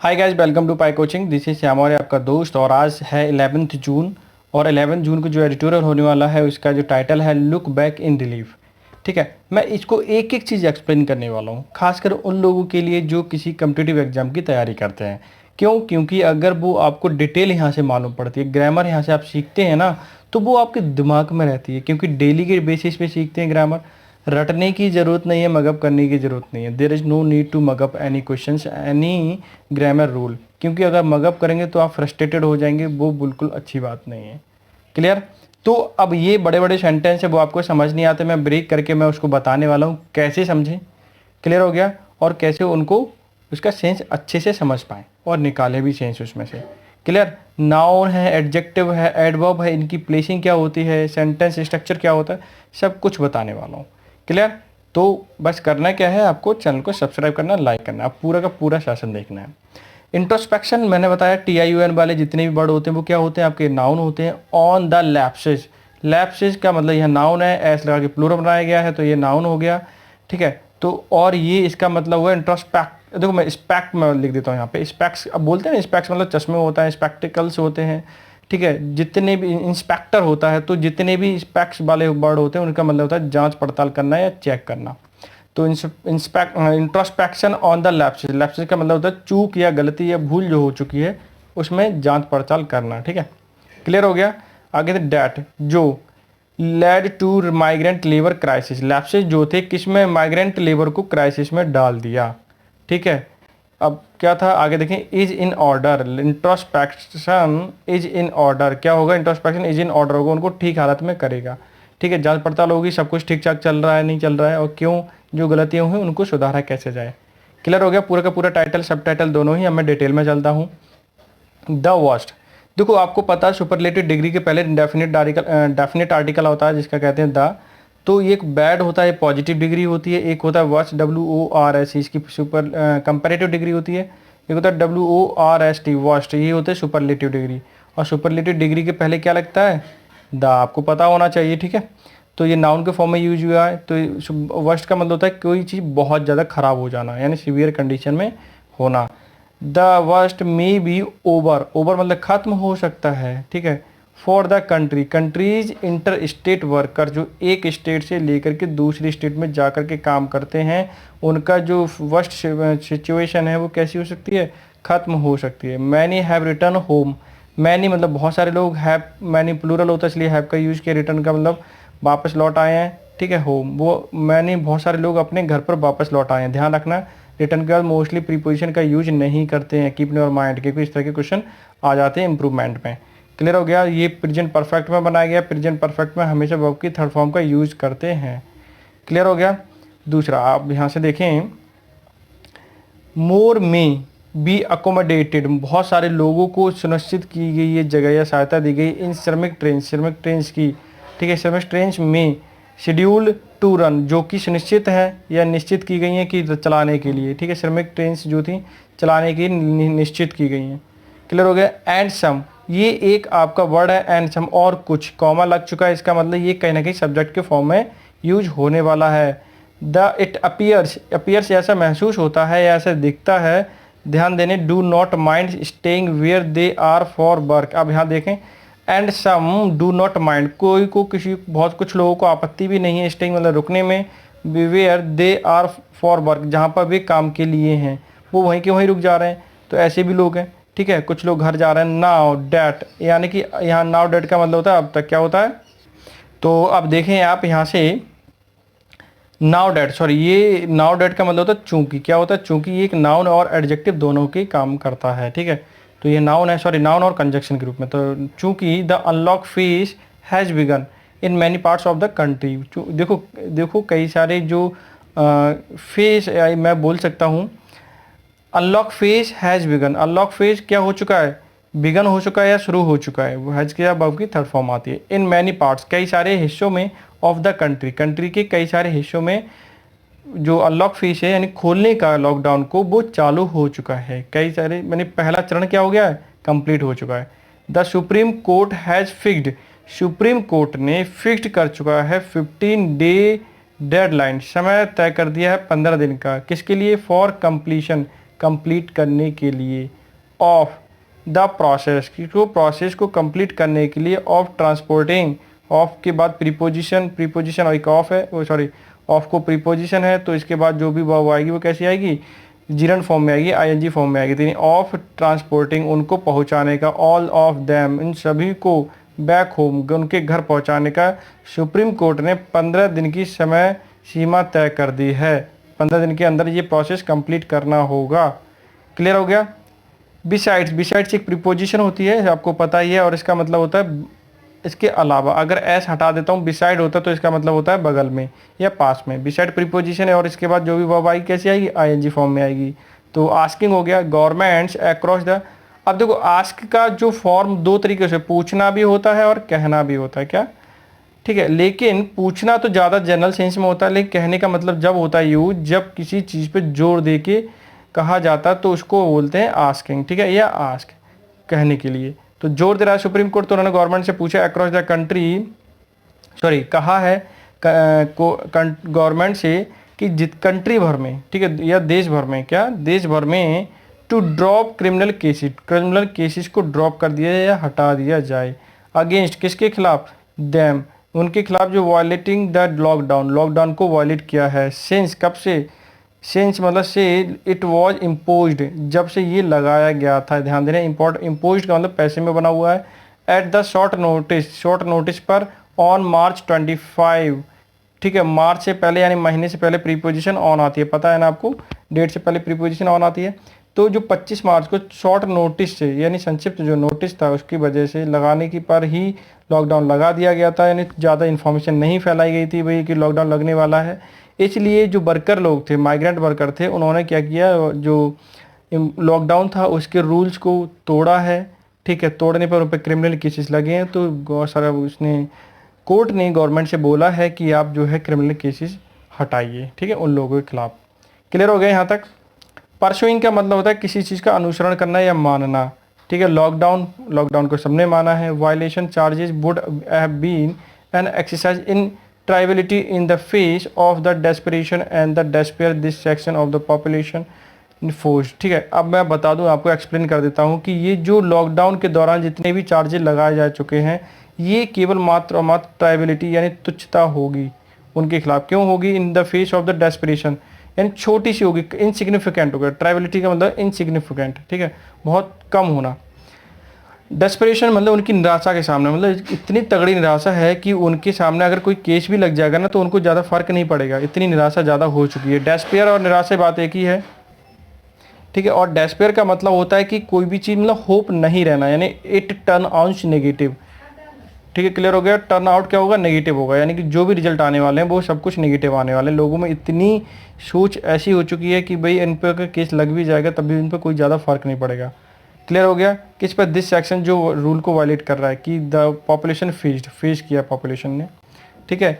Hi guys, welcome to Pi coaching. This is Shyam और आपका दोस्त। और आज है 11 जून और 11 जून को जो एडिटोरियल होने वाला है उसका जो टाइटल है लुक बैक इन रिलीफ। ठीक है, मैं इसको एक एक चीज़ एक्सप्लेन करने वाला हूँ, खासकर उन लोगों के लिए जो किसी कम्पिटिटिव एग्जाम की तैयारी करते हैं। क्यों? क्योंकि अगर वो आपको डिटेल यहाँ से मालूम पड़ती है, ग्रामर यहाँ से आप सीखते हैं ना, तो वो आपके दिमाग में रहती है। क्योंकि डेली के बेसिस पे सीखते हैं ग्रामर। रटने की ज़रूरत नहीं है, मगअप करने की ज़रूरत नहीं है। There is no need to mug up any questions any grammar rule. क्योंकि अगर मगअप करेंगे तो आप फ्रस्ट्रेटेड हो जाएंगे, वो बिल्कुल अच्छी बात नहीं है। क्लियर? तो अब ये बड़े बड़े सेंटेंस है वो आपको समझ नहीं आते, मैं ब्रेक करके मैं उसको बताने वाला हूँ कैसे समझें। क्लियर हो गया? और कैसे उनको उसका सेंस अच्छे से समझ पाएँ और निकाले भी सेंस उसमें से। क्लियर? नाउन है, एडजेक्टिव है, एडवर्ब है, इनकी प्लेसिंग क्या होती है, सेंटेंस स्ट्रक्चर क्या होता है, सब कुछ बताने वाला हूँ। क्लियर? तो बस करना क्या है, आपको चैनल को सब्सक्राइब करना, लाइक करना, आप पूरा का पूरा सेशन देखना है। इंट्रोस्पेक्शन मैंने बताया, TIUN वाले जितने भी वर्ड होते हैं वो क्या होते हैं, आपके नाउन होते हैं। ऑन द लैप्सेस, लैप्सेस का मतलब यह नाउन है, एस लगा के प्लूरल बनाया गया है तो ये नाउन हो गया। ठीक है, तो और ये इसका मतलब हुआ इंट्रोस्पेक्ट। देखो मैं स्पेक्ट में लिख देता हूँ यहाँ पे, स्पेक्स। अब बोलते हैं ना स्पेक्स मतलब चश्मे होता है, स्पेक्टिकल्स होते हैं। ठीक है, जितने भी इंस्पेक्टर होता है, तो जितने भी स्पेक्स वाले वर्ड होते हैं उनका मतलब होता है जांच पड़ताल करना या चेक करना। तो introspection on the lapses, lapses का मतलब होता है चूक या गलती या भूल जो हो चुकी है उसमें जांच पड़ताल करना। ठीक है, क्लियर हो गया? आगे थे डैट, जो led to migrant labour crisis. Lapses जो थे किस में, माइग्रेंट लेबर को क्राइसिस में डाल दिया। ठीक है, अब क्या था आगे देखें, is in order. Introspection is in order, क्या होगा, इंट्रोस्पेक्शन इज इन ऑर्डर होगा, उनको ठीक हालत में करेगा। ठीक है, जांच पड़ताल होगी, सब कुछ ठीक ठाक चल रहा है नहीं चल रहा है, और क्यों, जो गलतियाँ हुई उनको सुधारा कैसे जाए। क्लियर हो गया? पूरा का पूरा टाइटल सब टाइटल दोनों ही। अब मैं डिटेल में चलता हूँ। द वर्स्ट, देखो आपको पता है सुपरलेटिव डिग्री के पहले डेफिनेट आर्टिकल होता है जिसका कहते हैं द। तो ये एक बैड होता है, पॉजिटिव डिग्री होती है। एक होता है वर्स्ट, WORS, इसकी सुपर कंपेरेटिव डिग्री होती है। एक होता है WORST, वर्स्ट, ये होते हैं सुपरलेटिव डिग्री। और सुपरलेटिव डिग्री के पहले क्या लगता है, द, आपको पता होना चाहिए। ठीक है, तो ये नाउन के फॉर्म में यूज हुआ है। तो वर्स्ट का मतलब होता है कोई चीज़ बहुत ज़्यादा खराब हो जाना, यानी सीवियर कंडीशन में होना। The worst may be over, over मतलब खत्म हो सकता है। ठीक है, for the country, countries inter state worker, जो एक स्टेट से लेकर के दूसरी स्टेट में जा कर के काम करते हैं, उनका जो वर्स्ट सिचुएशन है वो कैसी हो सकती है, खत्म हो सकती है। Many have return home, many मतलब बहुत सारे लोग, हैव मैनी प्लूरल होता है इसलिए हैव का यूज किया। रिटर्न का मतलब वापस लौट आए हैं। ठीक है, होम, वो मैंने बहुत सारे लोग अपने घर पर वापस लौट आए हैं। ध्यान रखना, रिटर्न के बाद मोस्टली प्रीपोजिशन का यूज नहीं करते हैं, कीप इन योर माइंड, क्योंकि इस तरह के क्वेश्चन आ जाते हैं इंप्रूवमेंट में। क्लियर हो गया? ये प्रेजेंट परफेक्ट में बनाया गया। प्रेजेंट परफेक्ट में हमेशा वर्ब की थर्ड फॉर्म का यूज करते हैं। क्लियर हो गया? दूसरा आप यहाँ से देखें, मोर में बी अकोमोडेटेड, बहुत सारे लोगों को सुनिश्चित की गई ये जगह या सहायता दी गई इन श्रमिक ट्रेन, श्रमिक ट्रेन की। ठीक है, श्रमिक ट्रेन में शेड्यूल टू रन, जो कि सुनिश्चित है या निश्चित की गई हैं कि चलाने के लिए। ठीक है, श्रमिक ट्रेन जो थी चलाने की निश्चित की गई हैं। क्लियर हो गया? एंड सम, ये एक आपका वर्ड है एंड सम, और कुछ, कॉमा लग चुका है, इसका मतलब ये कहीं ना कहीं सब्जेक्ट के फॉर्म में यूज होने वाला है। द इट अपीयर्स, अपीयर्स ऐसा महसूस होता है या ऐसा दिखता है। ध्यान देने, do not mind staying where they are for work. अब यहाँ देखें, and some do not mind, कोई को किसी बहुत कुछ लोगों को आपत्ति भी नहीं है स्टेइंग मतलब रुकने में, where they are for work, जहाँ पर वे काम के लिए हैं वो वहीं के वहीं रुक जा रहे हैं, तो ऐसे भी लोग हैं। ठीक है, कुछ लोग घर जा रहे हैं। नाउ डैट, यानी कि यहाँ नाउ डैट का मतलब होता है अब तक क्या होता है। तो अब देखें आप यहाँ से, नाउ डैट, सॉरी, ये नाउ डैट का मतलब होता है चूंकि, क्या होता है, चूंकि ये एक नाउन और एडजेक्टिव दोनों के काम करता है। ठीक है, तो ये नाउन है, सॉरी, नाउन और कंजक्शन के रूप में। तो चूंकि the unlock phase has begun in many parts of the country, देखो देखो कई सारे जो फेज मैं बोल सकता हूँ, unlock phase has begun, unlock phase क्या हो चुका है, बिगन हो चुका है या शुरू हो चुका है। वो हैज़ के अब की थर्ड फॉर्म आती है। इन मैनी पार्ट्स, कई सारे हिस्सों में, ऑफ द कंट्री, कंट्री के कई सारे हिस्सों में जो अनलॉक फेज है यानी खोलने का लॉकडाउन को, वो चालू हो चुका है। कई सारे मैंने पहला चरण क्या हो गया है, कंप्लीट हो चुका है। The supreme court has fixed, supreme court ने फिक्स्ड कर चुका है 15 डे डेडलाइन, समय तय कर दिया है 15 दिन का, किसके लिए, फॉर कंप्लीशन, कंप्लीट करने के लिए ऑफ द प्रोसेस, को प्रोसेस को कंप्लीट करने के लिए ऑफ ट्रांसपोर्टिंग, ऑफ के बाद प्रीपोजिशन, प्रीपोजिशन और एक ऑफ है, वो सॉरी ऑफ को प्रीपोजिशन है, तो इसके बाद जो भी वर्ब आएगी वो कैसी आएगी, जिरन फॉर्म में आएगी, आईएनजी फॉर्म में आएगी। तो ऑफ ट्रांसपोर्टिंग, उनको पहुंचाने का, ऑल ऑफ देम, इन सभी को बैक होम, उनके घर पहुंचाने का सुप्रीम कोर्ट ने 15 दिन की समय सीमा तय कर दी है। 15 दिन के अंदर ये प्रोसेस कंप्लीट करना होगा। क्लियर हो गया। बिसाइड्स, बिसाइड्स एक प्रीपोजिशन होती है, आपको पता ही है, और इसका मतलब होता है इसके अलावा। अगर एस हटा देता हूँ, बिसाइड होता है तो इसका मतलब होता है बगल में या पास में। बिसाइड प्रीपोजिशन है और इसके बाद जो भी वर्ब आएगी कैसी आएगी, आईएनजी फॉर्म में आएगी। तो आस्किंग हो गया, गवर्नमेंट्स अक्रॉस द। अब देखो आस्क का जो फॉर्म दो तरीके से, पूछना भी होता है और कहना भी होता है, क्या ठीक है। लेकिन पूछना तो ज़्यादा जनरल सेंस में होता है, लेकिन कहने का मतलब जब होता है यूज, जब किसी चीज़ पे जोर दे के कहा जाता है तो उसको बोलते हैं आस्किंग, ठीक है, या आस्क कहने के लिए। तो जोर दे रहा है सुप्रीम कोर्ट, तो उन्होंने गवर्नमेंट से पूछा अक्रॉस द कंट्री, सॉरी कहा है गवर्नमेंट से कि जित कंट्री भर में, ठीक है, या देश भर में, क्या देश भर में, to drop criminal cases, criminal cases को ड्रॉप कर दिया या हटा दिया जाए। अगेंस्ट किसके खिलाफ, देम, उनके खिलाफ जो वायलेटिंग द लॉकडाउन, लॉकडाउन को वायलेट किया है। सिंस, कब से, सिंस मतलब से, इट वॉज इम्पोज्ड, जब से ये लगाया गया था, ध्यान देना, इम्पोज्ड का मतलब पैसे में बना हुआ है। At the short notice, short notice पर, ऑन मार्च 25, ठीक है, मार्च से पहले यानी महीने से पहले प्रीपोजिशन ऑन आती है, पता है ना आपको, डेट से पहले प्रीपोजिशन ऑन आती है। तो जो 25 मार्च को शॉर्ट नोटिस से, यानी संक्षिप्त जो नोटिस था उसकी वजह से लगाने की पर ही लॉकडाउन लगा दिया गया था, यानी ज़्यादा इन्फॉर्मेशन नहीं फैलाई गई थी भाई कि लॉकडाउन लगने वाला है। इसलिए जो वर्कर लोग थे, माइग्रेंट वर्कर थे, उन्होंने क्या किया, जो लॉकडाउन था उसके रूल्स को तोड़ा है, ठीक है, तोड़ने पर उन पर क्रिमिनल केसेस लगे हैं। तो बहुत सारा उसने, कोर्ट ने गवर्नमेंट से बोला है कि आप जो है क्रिमिनल केसेस हटाइए, ठीक है, उन लोगों के खिलाफ। क्लियर हो गए यहाँ तक। परसुइंग का मतलब होता है किसी चीज़ का अनुसरण करना या मानना, ठीक है। लॉकडाउन, लॉकडाउन को सबने माना है। Violation charges would have been an exercise in tribality in the face of the desperation and the despair this section of the population force, ठीक है। अब मैं बता दूं, आपको एक्सप्लेन कर देता हूं कि ये जो लॉकडाउन के दौरान जितने भी चार्जेस लगाए जा चुके हैं, ये केवल मात्र और मात्र ट्राइबलिटी यानी तुच्छता होगी उनके खिलाफ। क्यों होगी, इन the face of the desperation, यानी छोटी सी होगी, इनसिग्निफिकेंट होगा। ट्राइबलिटी का मतलब इनसिग्निफिकेंट, ठीक है, बहुत कम होना। डेस्परेशन मतलब उनकी निराशा के सामने, मतलब इतनी तगड़ी निराशा है कि उनके सामने अगर कोई केस भी लग जाएगा ना तो उनको ज़्यादा फर्क नहीं पड़ेगा, इतनी निराशा ज़्यादा हो चुकी है। डेस्पेयर और निराशा बात एक ही है, ठीक है। और डेस्पेयर का मतलब होता है कि कोई भी चीज़ मतलब होप नहीं रहना, यानी इट टर्न आउट नेगेटिव, ठीक है। क्लियर हो गया। टर्न आउट क्या होगा, नेगेटिव होगा, यानी कि जो भी रिजल्ट आने वाले हैं वो सब कुछ नेगेटिव आने वाले हैं। लोगों में इतनी सोच ऐसी हो चुकी है कि भाई इन पर अगर केस लग भी जाएगा तब भी इन पर कोई ज़्यादा फर्क नहीं पड़ेगा। क्लियर हो गया। किस पर, दिस सेक्शन जो रूल को वायलेट कर रहा है कि द पॉपुलेशन फेस किया पॉपुलेशन ने, ठीक है।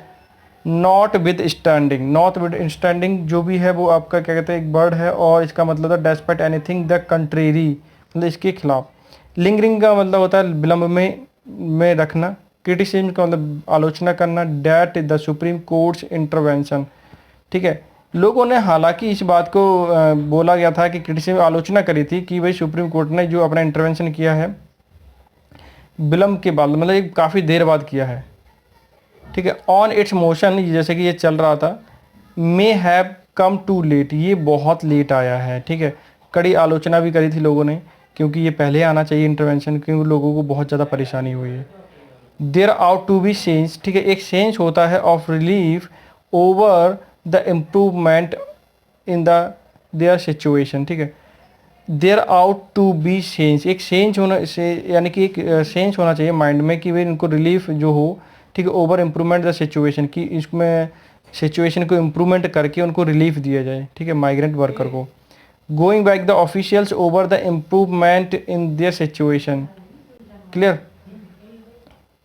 Not with standing, not with standing जो भी है वो आपका क्या कहते हैं, एक वर्ड है, और इसका मतलब है डेस्पाइट एनीथिंग द कंट्रेरी, मतलब इसके खिलाफ। लिंगरिंग का मतलब होता है विलंब में रखना। क्रिटिसिज्म का मतलब आलोचना करना। That the supreme courts intervention, ठीक है। लोगों ने हालांकि इस बात को बोला गया था कि क्रिटिसिज्म, आलोचना करी थी कि भाई सुप्रीम कोर्ट ने जो अपना इंटरवेंशन किया है विलंब के बाद, मतलब एक काफ़ी देर बाद किया है, ठीक है। ऑन इट्स मोशन, जैसे कि ये चल रहा था, may have come to late, ये बहुत लेट आया है, ठीक है। कड़ी आलोचना भी करी थी लोगों ने, क्योंकि ये पहले आना चाहिए इंटरवेंशन, क्योंकि लोगों को बहुत ज़्यादा परेशानी हुई है। There out to be sense, ठीक है, एक सेंस होता है of relief over the improvement in the their situation, ठीक है। There out to be sense, एक सेंस होना से, यानी कि एक सेंस होना चाहिए माइंड में कि भाई इनको रिलीफ जो हो, ठीक है, ओवर इम्प्रूवमेंट द सिचुएशन, कि इसमें सिचुएशन को इम्प्रूवमेंट करके उनको रिलीफ दिया जाए, ठीक है, माइग्रेंट वर्कर को। Going back the officials over the improvement in their situation. Clear,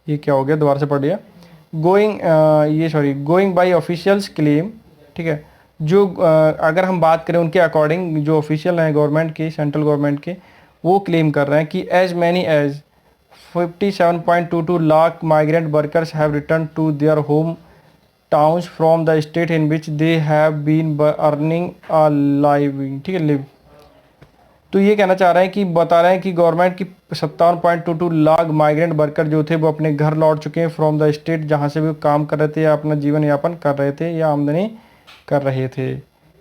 ये क्या हो गया, दोबारा से पढ़ लिया। गोइंग बाय ऑफिशियल्स क्लेम, ठीक है। जो अगर हम बात करें उनके अकॉर्डिंग, जो ऑफिशियल हैं गवर्नमेंट के, सेंट्रल गवर्नमेंट के, वो क्लेम कर रहे हैं कि as many as 57.22 lakh migrant workers have return to their home towns from the state in which they have been earning a living, ठीक है, लिव। तो ये कहना चाह रहे हैं कि बता रहे हैं कि गवर्नमेंट की 57.22 लाख माइग्रेंट वर्कर जो थे वो अपने घर लौट चुके हैं फ्रॉम द स्टेट जहाँ से वो काम कर रहे थे या अपना जीवन यापन कर रहे थे या आमदनी कर रहे थे।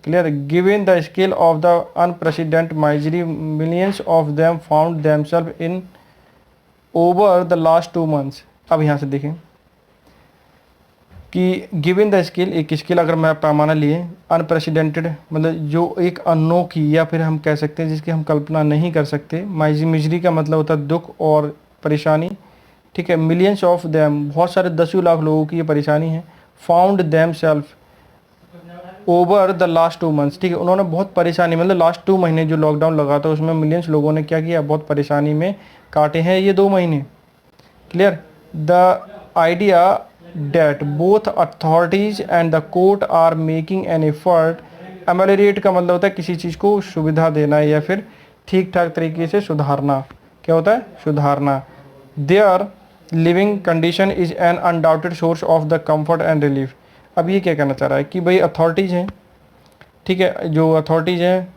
Clear. Given the scale of the unprecedented misery millions of them found themselves in over the last 2 months. अब यहाँ से देखें कि गिवन द स्केल, एक स्केल अगर मैं पैमाना लिए, अनप्रेसिडेंटेड मतलब जो एक अनोखी या फिर हम कह सकते हैं जिसकी हम कल्पना नहीं कर सकते। मिजरी का मतलब होता है दुख और परेशानी, ठीक है। मिलियंस ऑफ देम, बहुत सारे 10 लाख लोगों की ये परेशानी है। Found them self over the last 2 months, ठीक है। उन्होंने बहुत परेशानी मतलब लास्ट 2 महीने जो लॉकडाउन लगा था उसमें मिलियंस लोगों ने क्या किया, बहुत परेशानी में काटे हैं ये 2 महीने। Clear. The idea that both authorities and the court are making an effort, ameliorate का मतलब होता है किसी चीज़ को सुविधा देना या फिर ठीक ठाक तरीके से सुधारना। क्या होता है, सुधारना। their living condition is an undoubted source of the comfort and relief। अब ये क्या कहना चाह रहा है कि भाई अथॉरिटीज़ हैं, ठीक है, जो अथॉरिटीज़ हैं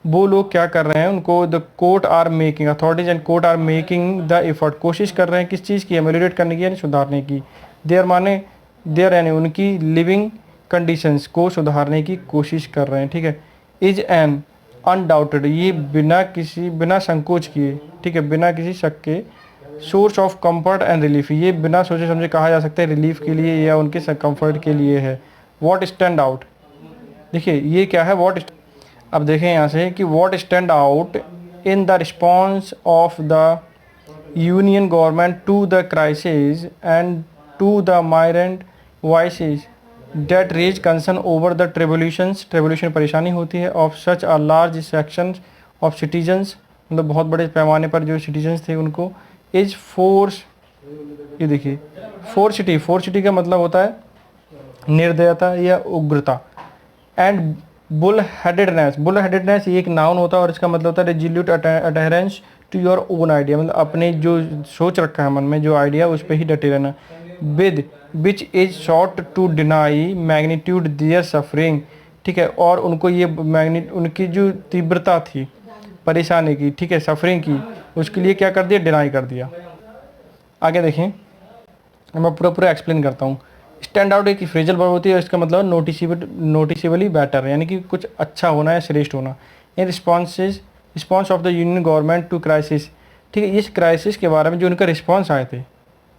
वो लोग क्या कर रहे हैं, उनको the court are making, authorities and court are making the effort, कोशिश कर रहे हैं किस चीज़ की, एमेलियोरेट करने की यानी सुधारने की। देयर माने देयर यानी उनकी लिविंग कंडीशंस को सुधारने की कोशिश कर रहे हैं, ठीक है। इज एन अनडाउटेड, ये बिना संकोच किए, ठीक है, बिना किसी शक के, source of comfort and relief, ये बिना सोचे समझे कहा जा सकता है रिलीफ के लिए या उनके कंफर्ट के लिए है। व्हाट स्टैंड आउट, देखिए ये क्या है व्हाट। अब देखें यहाँ से कि what stand out in the response of the union government to the crisis and to the migrant voices that raise concern over the tribulation परेशानी होती है of such a large section of citizens, मतलब बहुत बड़े पैमाने पर जो citizens थे उनको। इज फोर्स, ये देखिए फोर्सिटी का मतलब होता है निर्दयता या उग्रता। एंड बुल हेडेडनेस ये एक नाउन होता है और इसका मतलब होता है रेजिल्यूट adherence to your own idea, मतलब अपने जो सोच रखा है मन में जो आइडिया उस पर ही डटे रहना। With which is short to deny magnitude their suffering, ठीक है, और उनको ये उनकी जो तीव्रता थी परेशानी की, ठीक है, सफरिंग की, उसके लिए क्या कर दिया, डिनाई कर दिया। आगे देखें, मैं पूरा एक्सप्लेन करता हूँ। स्टैंड आउट एक फ्रेजल वर्ब होती है, इसका मतलब नोटिसेबली बेटर, यानी कि कुछ अच्छा होना या श्रेष्ठ होना। In response of the union government to crisis, ठीक है, इस क्राइसिस के बारे में जो उनका रिस्पॉन्स आए थे,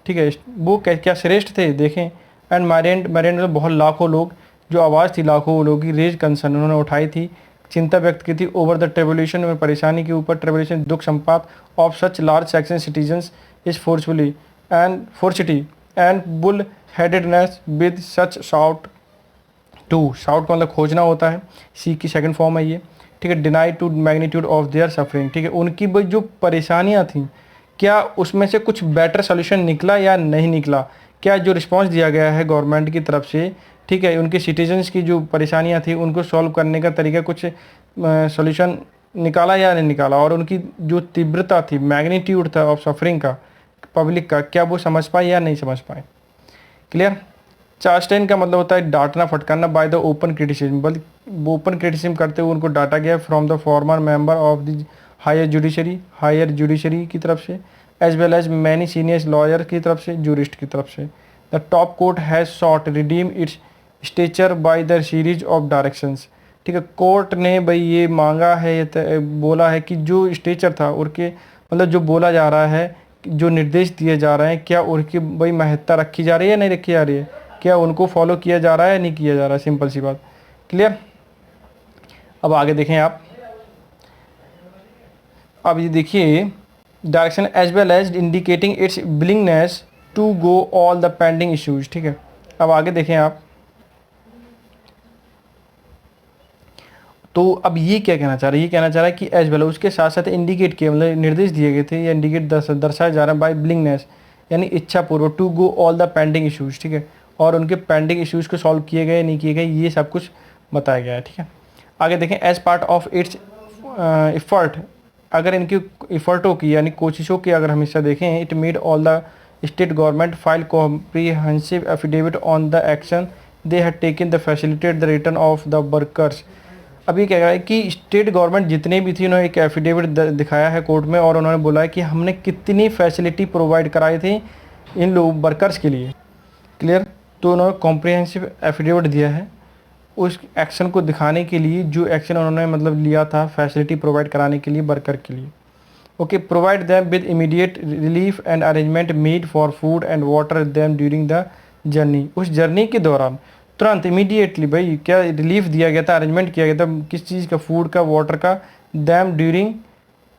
ठीक है, वो क्या श्रेष्ठ थे देखें। एंड माइग्रेंट मतलब बहुत लाखों लोग, जो आवाज़ थी लाखों लोगों की, रेज कंसर्न उन्होंने उठाई थी, चिंता व्यक्त की थी ओवर द ट्रिब्यूलेशन में परेशानी के ऊपर, ट्रिब्यूलेशन दुख संपात of such large section citizens is forcefully and ferocity and bull headedness with such shout to, shout का मतलब खोजना होता है, सी की सेकंड फॉर्म है ये, ठीक है। Deny to magnitude of their suffering, ठीक है, उनकी जो परेशानियां थी क्या उसमें से कुछ बेटर सोल्यूशन निकला या नहीं निकला, क्या जो रिस्पांस दिया गया है गवर्नमेंट की तरफ से, ठीक है, उनके सिटीजन्स की जो परेशानियां थी उनको सॉल्व करने का तरीका कुछ सोल्यूशन निकाला या नहीं निकाला, और उनकी जो तीव्रता थी मैग्नीट्यूड था ऑफ सफरिंग का पब्लिक का, क्या वो समझ पाए या नहीं समझ पाए। क्लियर। चास्टेन का मतलब होता है डांटना फटकारना बाय द ओपन क्रिटिसिज्म, बल्कि ओपन क्रिटिसिज्म करते हुए उनको डांटा गया from the former member of the higher judiciary की तरफ से, as well as many senior lawyer की तरफ से, जूरिस्ट की तरफ से। The top court has sought redeem its stature by the series of directions, ठीक है, कोर्ट ने भाई ये मांगा है, बोला है कि जो स्टेचर था उनके मतलब जो बोला जा रहा है, जो निर्देश दिए जा रहे हैं, क्या उनकी भाई महत्ता रखी जा रही है या नहीं रखी जा रही है, क्या उनको फॉलो किया जा रहा है या नहीं किया जा रहा है, सिंपल सी बात। क्लियर। अब आगे देखें आप, अब ये देखिए direction as well as indicating its willingness to go all the pending issues, ठीक है। अब आगे देखें आप, तो अब ये क्या कहना चाह रहा है, ये कहना चाह रहा है कि एज वेल उसके साथ साथ इंडिकेट किए मतलब निर्देश दिए गए थे या इंडिकेट दर्शाया जा रहा है बाय विलिंगनेस यानी इच्छा पूर्वक, to go all the pending issues, ठीक है, और उनके पेंडिंग इश्यूज को सॉल्व किए गए नहीं किए गए ये सब कुछ बताया गया है, ठीक है। आगे देखें, as part of its effort, अगर इनकी एफर्टों की यानी कोशिशों की अगर हम हिस्सा देखें, it made all the state government file comprehensive affidavit on the action they had taken the facilitate the return of the workers. अभी क्या है कि स्टेट गवर्नमेंट जितने भी थी उन्होंने एक एफिडेविट दिखाया है कोर्ट में और उन्होंने बोला है कि हमने कितनी फैसिलिटी प्रोवाइड कराई थी इन लोग वर्कर्स के लिए। क्लियर। तो उन्होंने कॉम्प्रिहेंसिव एफिडेविट दिया है उस एक्शन को दिखाने के लिए जो एक्शन उन्होंने मतलब लिया था फैसिलिटी प्रोवाइड कराने के लिए वर्कर के लिए। Okay, provide them with immediate relief and arrangement made for food and water them during the journey. उस जर्नी के दौरान तुरंत इमीडिएटली भाई क्या रिलीफ दिया गया था, अरेंजमेंट किया गया था किस चीज़ का, फूड का, वाटर का, them during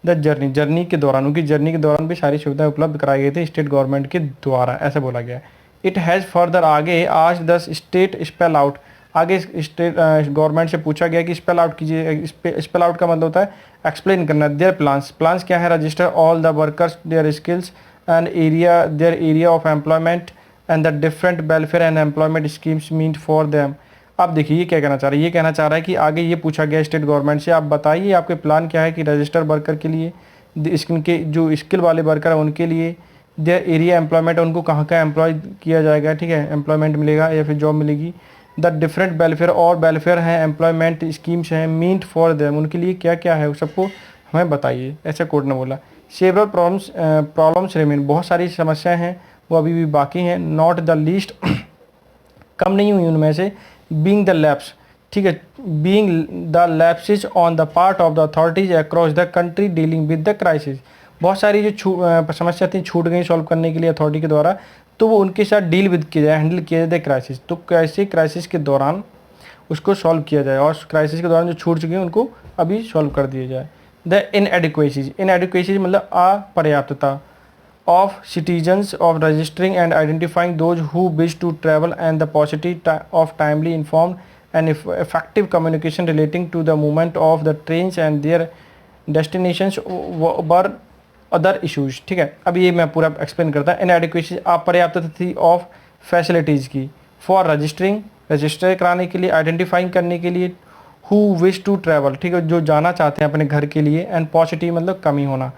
the journey, journey के दौरान, उनकी जर्नी के दौरान भी सारी सुविधाएं उपलब्ध कराई गई थी स्टेट गवर्नमेंट के द्वारा, ऐसा बोला गया है। इट हैज़ फर्दर आगे आज 10 स्टेट स्पेल आउट, आगे स्टेट गवर्नमेंट से पूछा गया कि स्पेल आउट कीजिए। स्पेल आउट का मतलब होता है एक्सप्लेन करना। देयर प्लान्स, प्लान्स क्या है, register all the workers their skills and area, their area of employment and the different welfare and employment schemes mean for them. अब देखिए ये क्या कहना चाह रहा है, ये कहना चाह रहा है कि आगे ये पूछा गया स्टेट गवर्नमेंट से, आप बताइए आपके प्लान क्या है कि रजिस्टर वर्कर के लिए, इनके जो स्किल वाले वर्कर हैं उनके लिए, देयर एरिया एम्प्लॉयमेंट, उनको कहाँ का एम्प्लॉय किया जाएगा, ठीक है, एम्प्लॉयमेंट मिलेगा या फिर जॉब मिलेगी। द डिफरेंट वेलफेयर, और वेलफेयर हैं, एम्प्लॉयमेंट स्कीम्स हैं, मीन्ट फॉर देम, उनके लिए क्या क्या है सबको हमें बताइए, ऐसा कोर्ट ने बोला। सेवरल प्रॉब्लम्स रिमेन, बहुत सारी समस्याएं हैं वो अभी भी बाकी हैं। नॉट द लीस्ट, कम नहीं हुई उनमें से। बीइंग द लैप्स, ठीक है, being the lapses on the part of the authorities across the country dealing with the crisis, बहुत सारी जो समस्या थी छूट गई सॉल्व करने के लिए अथॉरिटी के द्वारा, तो वो उनके साथ डील विद किया जाए, हैंडल किया जाए क्राइसिस, तो कैसे क्राइसिस के दौरान उसको सॉल्व किया जाए और क्राइसिस के दौरान जो छूट चुके हैं उनको अभी सॉल्व कर दिया जाए। द इनएडिक्वेसीज, इनएडिक्वेसीज मतलब अपर्याप्तता of citizens of registering and identifying those who wish to travel and the possibility of timely inform and effective communication relating to the movement of the trains and their destinations were other issues। ठीक है, अब ये मैं पूरा explain करता हूँ। Inadequacy, अपर्याप्तता थी of facilities की, फॉर रजिस्टरिंग, रजिस्टर कराने के लिए, आइडेंटिफाइंग करने के लिए, हु विश टू ट्रैवल, ठीक है, जो जाना चाहते हैं अपने घर के लिए, एंड पॉजिटिव मतलब कमी होना,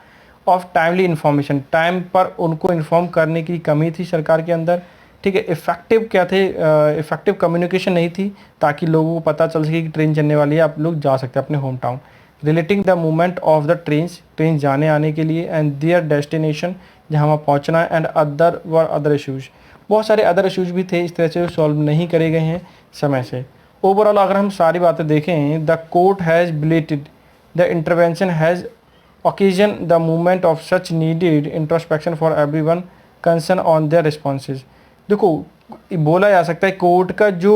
ऑफ टाइमली इन्फॉर्मेशन, टाइम पर उनको इन्फॉर्म करने की कमी थी सरकार के अंदर, ठीक है। इफेक्टिव क्या थे, इफेक्टिव कम्युनिकेशन नहीं थी ताकि लोगों को पता चल सके कि ट्रेन चलने वाली है, आप लोग जा सकते हैं अपने home town. Relating the movement of the trains, train जाने आने के लिए, एंड देयर डेस्टिनेशन, जहाँ वहाँ पहुँचना है, एंड अदर इशूज़, बहुत सारे अदर इशूज़ भी थे इस तरह से सॉल्व नहीं करे गए हैं समय से। ओवरऑल अगर हम सारी बातें देखें, the court has belated the intervention has occasion the movement of such needed introspection for everyone concerned on their responses। देखो बोला जा सकता है कोर्ट का जो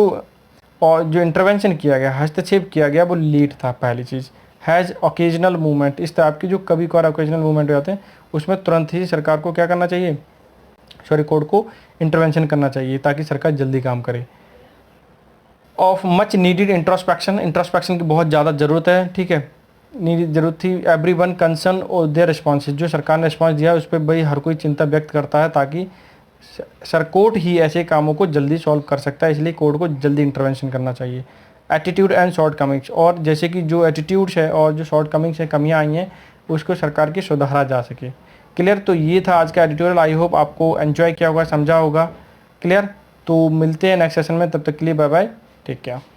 इंटरवेंशन किया गया, हस्तक्षेप किया गया, वो लेट था। पहली चीज़ हैज़ ओकेजनल मूवमेंट, इस तरह की जो कभी कभार ओकेजनल मूवमेंट हो जाते हैं उसमें तुरंत ही सरकार को क्या करना चाहिए, कोर्ट को इंटरवेंशन करना चाहिए ताकि सरकार जल्दी काम करे। Of much needed introspection, introspection की बहुत ज़्यादा ज़रूरत है, ठीक है, जरूरत थी। एवरी वन कंसर्न और देयर रिस्पॉन्स, जो सरकार ने रिस्पॉन्स दिया उस पर भाई हर कोई चिंता व्यक्त करता है ताकि सर कोर्ट ही ऐसे कामों को जल्दी सॉल्व कर सकता है, इसलिए कोर्ट को जल्दी इंटरवेंशन करना चाहिए। एटीट्यूड एंड शॉर्ट कमिंग्स, और जैसे कि जो एटीट्यूड्स है और जो शॉर्ट कमिंग्स है, कमियाँ आई हैं, उसको सरकार की सुधारा जा सके। क्लियर, तो ये था आज का एडिटोरियल। आई होप आपको एंजॉय किया होगा, समझा होगा। क्लियर, तो मिलते हैं नेक्स्ट सेशन में, तब तक के लिए बाय बाय, टेक केयर।